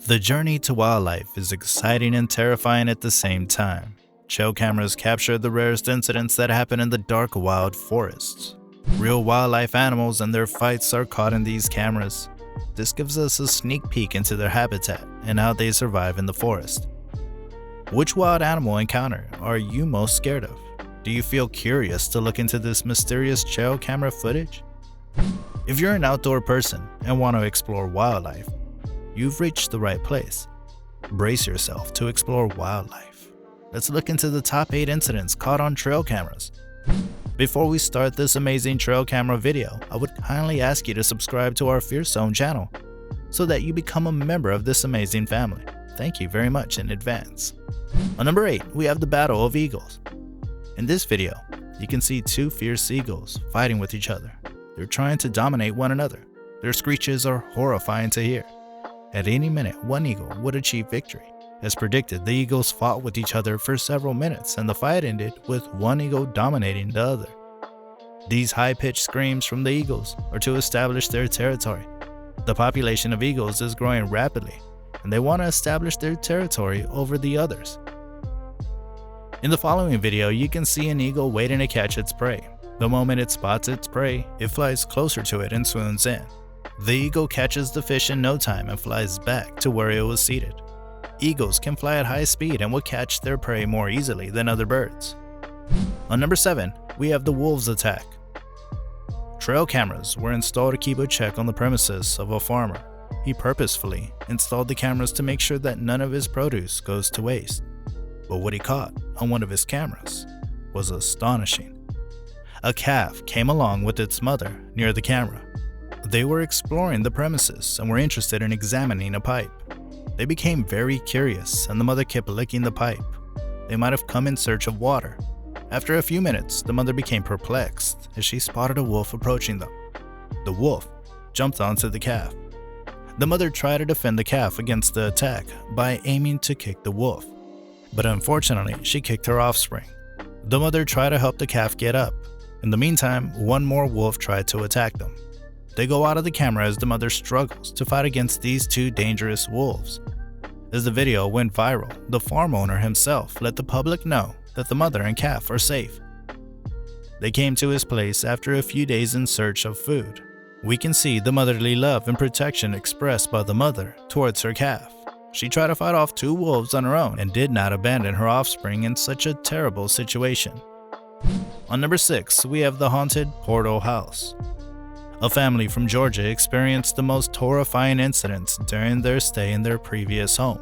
The journey to wildlife is exciting and terrifying at the same time. Trail cameras capture the rarest incidents that happen in the dark wild forests. Real wildlife animals and their fights are caught in these cameras. This gives us a sneak peek into their habitat and how they survive in the forest. Which wild animal encounter are you most scared of? Do you feel curious to look into this mysterious trail camera footage? If you're an outdoor person and want to explore wildlife, you've reached the right place. Brace yourself to explore wildlife. Let's look into the top 8 incidents caught on trail cameras. Before we start this amazing trail camera video, I would kindly ask you to subscribe to our Fear Zone channel so that you become a member of this amazing family. Thank you very much in advance. On number 8, we have the Battle of Eagles. In this video, you can see 2 fierce eagles fighting with each other. They're trying to dominate one another. Their screeches are horrifying to hear. At any minute, one eagle would achieve victory. As predicted, the eagles fought with each other for several minutes, and the fight ended with one eagle dominating the other. These high-pitched screams from the eagles are to establish their territory. The population of eagles is growing rapidly, and they want to establish their territory over the others. In the following video, you can see an eagle waiting to catch its prey. The moment it spots its prey, it flies closer to it and swoons in. The eagle catches the fish in no time and flies back to where it was seated. Eagles can fly at high speed and will catch their prey more easily than other birds. On number 7, we have the wolves attack. Trail cameras were installed to keep a check on the premises of a farmer. He purposefully installed the cameras to make sure that none of his produce goes to waste. But what he caught on one of his cameras was astonishing. A calf came along with its mother near the camera. They were exploring the premises and were interested in examining a pipe. They became very curious, and the mother kept licking the pipe. They might have come in search of water. After a few minutes, the mother became perplexed as she spotted a wolf approaching them. The wolf jumped onto the calf. The mother tried to defend the calf against the attack by aiming to kick the wolf, but unfortunately, she kicked her offspring. The mother tried to help the calf get up. In the meantime, one more wolf tried to attack them. They go out of the camera as the mother struggles to fight against these 2 dangerous wolves. As the video went viral, the farm owner himself let the public know that the mother and calf are safe. They came to his place after a few days in search of food. We can see the motherly love and protection expressed by the mother towards her calf. She tried to fight off 2 wolves on her own and did not abandon her offspring in such a terrible situation. On number 6, we have the haunted Porto house. A family from Georgia experienced the most horrifying incidents during their stay in their previous home.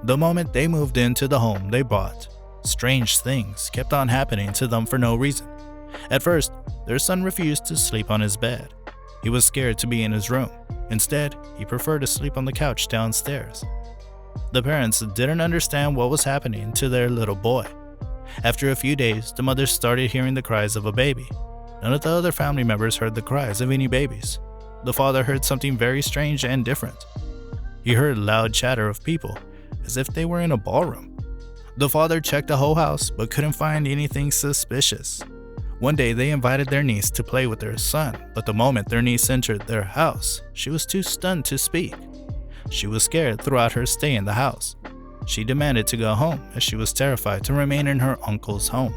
The moment they moved into the home they bought, strange things kept on happening to them for no reason. At first, their son refused to sleep on his bed. He was scared to be in his room. Instead, he preferred to sleep on the couch downstairs. The parents didn't understand what was happening to their little boy. After a few days, the mother started hearing the cries of a baby. None of the other family members heard the cries of any babies. The father heard something very strange and different. He heard loud chatter of people, as if they were in a ballroom. The father checked the whole house but couldn't find anything suspicious. One day they invited their niece to play with their son, but the moment their niece entered their house, she was too stunned to speak. She was scared throughout her stay in the house. She demanded to go home as she was terrified to remain in her uncle's home.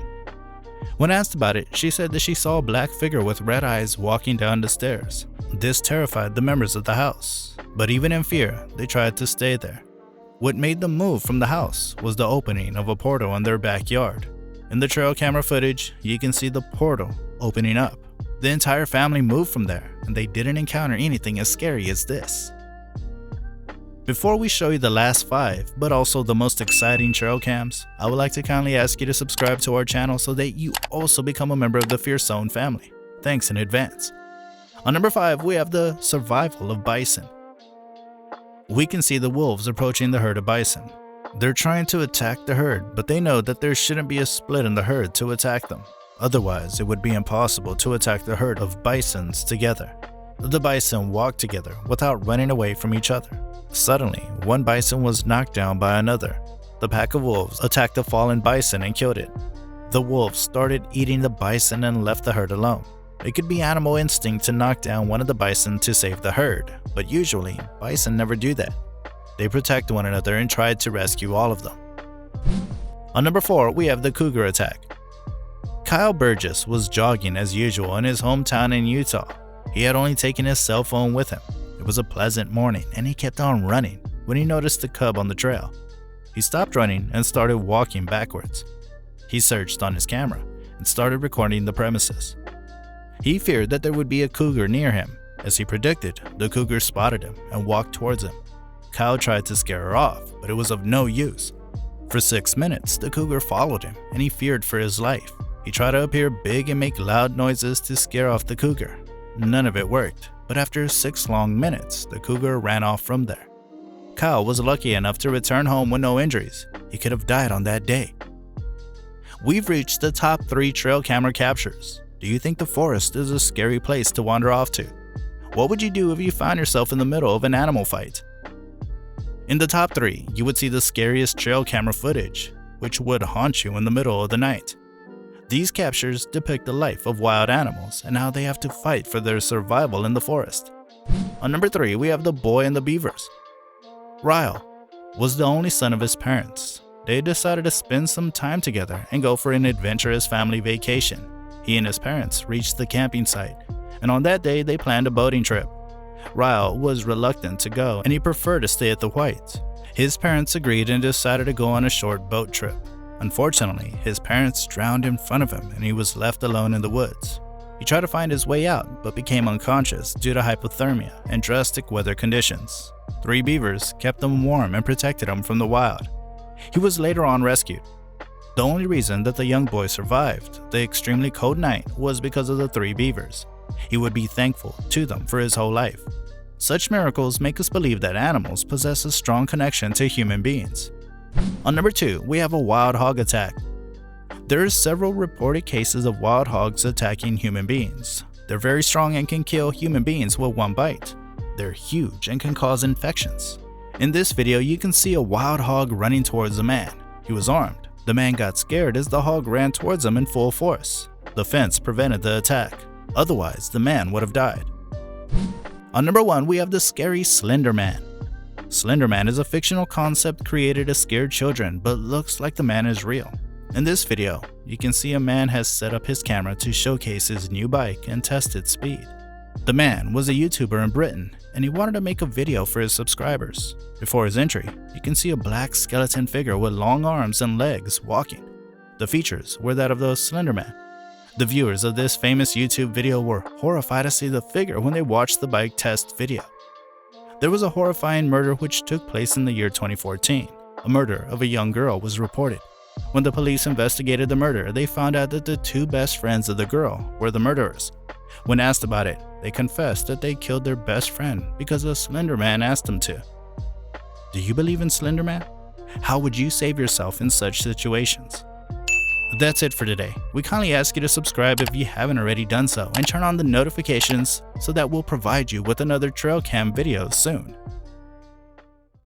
When asked about it, she said that she saw a black figure with red eyes walking down the stairs. This terrified the members of the house, but even in fear, they tried to stay there. What made them move from the house was the opening of a portal in their backyard. In the trail camera footage, you can see the portal opening up. The entire family moved from there, and they didn't encounter anything as scary as this. Before we show you the last 5, but also the most exciting trail cams, I would like to kindly ask you to subscribe to our channel so that you also become a member of the Fear Zone family. Thanks in advance. On number 5, we have the survival of bison. We can see the wolves approaching the herd of bison. They're trying to attack the herd, but they know that there shouldn't be a split in the herd to attack them. Otherwise, it would be impossible to attack the herd of bisons together. The bison walked together without running away from each other. Suddenly, one bison was knocked down by another. The pack of wolves attacked the fallen bison and killed it. The wolves started eating the bison and left the herd alone. It could be animal instinct to knock down one of the bison to save the herd, but usually, bison never do that. They protect one another and tried to rescue all of them. On number 4, we have the Cougar Attack. Kyle Burgess was jogging as usual in his hometown in Utah. He had only taken his cell phone with him. It was a pleasant morning and he kept on running when he noticed a cub on the trail. He stopped running and started walking backwards. He searched on his camera and started recording the premises. He feared that there would be a cougar near him. As he predicted, the cougar spotted him and walked towards him. Kyle tried to scare her off, but it was of no use. For 6 minutes, the cougar followed him and he feared for his life. He tried to appear big and make loud noises to scare off the cougar. None of it worked, but after 6 long minutes, the cougar ran off from there. Kyle was lucky enough to return home with no injuries. He could have died on that day. We've reached the top 3 trail camera captures. Do you think the forest is a scary place to wander off to? What would you do if you found yourself in the middle of an animal fight? In the top 3, you would see the scariest trail camera footage, which would haunt you in the middle of the night. These captures depict the life of wild animals and how they have to fight for their survival in the forest. On number 3, we have the boy and the beavers. Ryle was the only son of his parents. They decided to spend some time together and go for an adventurous family vacation. He and his parents reached the camping site, and on that day they planned a boating trip. Ryle was reluctant to go and he preferred to stay at the White. His parents agreed and decided to go on a short boat trip. Unfortunately, his parents drowned in front of him and he was left alone in the woods. He tried to find his way out but became unconscious due to hypothermia and drastic weather conditions. 3 beavers kept him warm and protected him from the wild. He was later on rescued. The only reason that the young boy survived the extremely cold night was because of the 3 beavers. He would be thankful to them for his whole life. Such miracles make us believe that animals possess a strong connection to human beings. On number 2, we have a wild hog attack. There are several reported cases of wild hogs attacking human beings. They're very strong and can kill human beings with one bite. They're huge and can cause infections. In this video, you can see a wild hog running towards a man. He was armed. The man got scared as the hog ran towards him in full force. The fence prevented the attack. Otherwise, the man would have died. On number 1, we have the scary Slender Man. Slender Man is a fictional concept created to scare children, but looks like the man is real. In this video, you can see a man has set up his camera to showcase his new bike and test its speed. The man was a YouTuber in Britain, and he wanted to make a video for his subscribers. Before his entry, you can see a black skeleton figure with long arms and legs walking. The features were that of the Slender Man. The viewers of this famous YouTube video were horrified to see the figure when they watched the bike test video. There was a horrifying murder which took place in the year 2014. A murder of a young girl was reported. When the police investigated the murder, they found out that the 2 best friends of the girl were the murderers. When asked about it, they confessed that they killed their best friend because a Slender Man asked them to. Do you believe in Slender Man? How would you save yourself in such situations? That's it for today. We kindly ask you to subscribe if you haven't already done so and turn on the notifications so that we'll provide you with another trail cam video soon.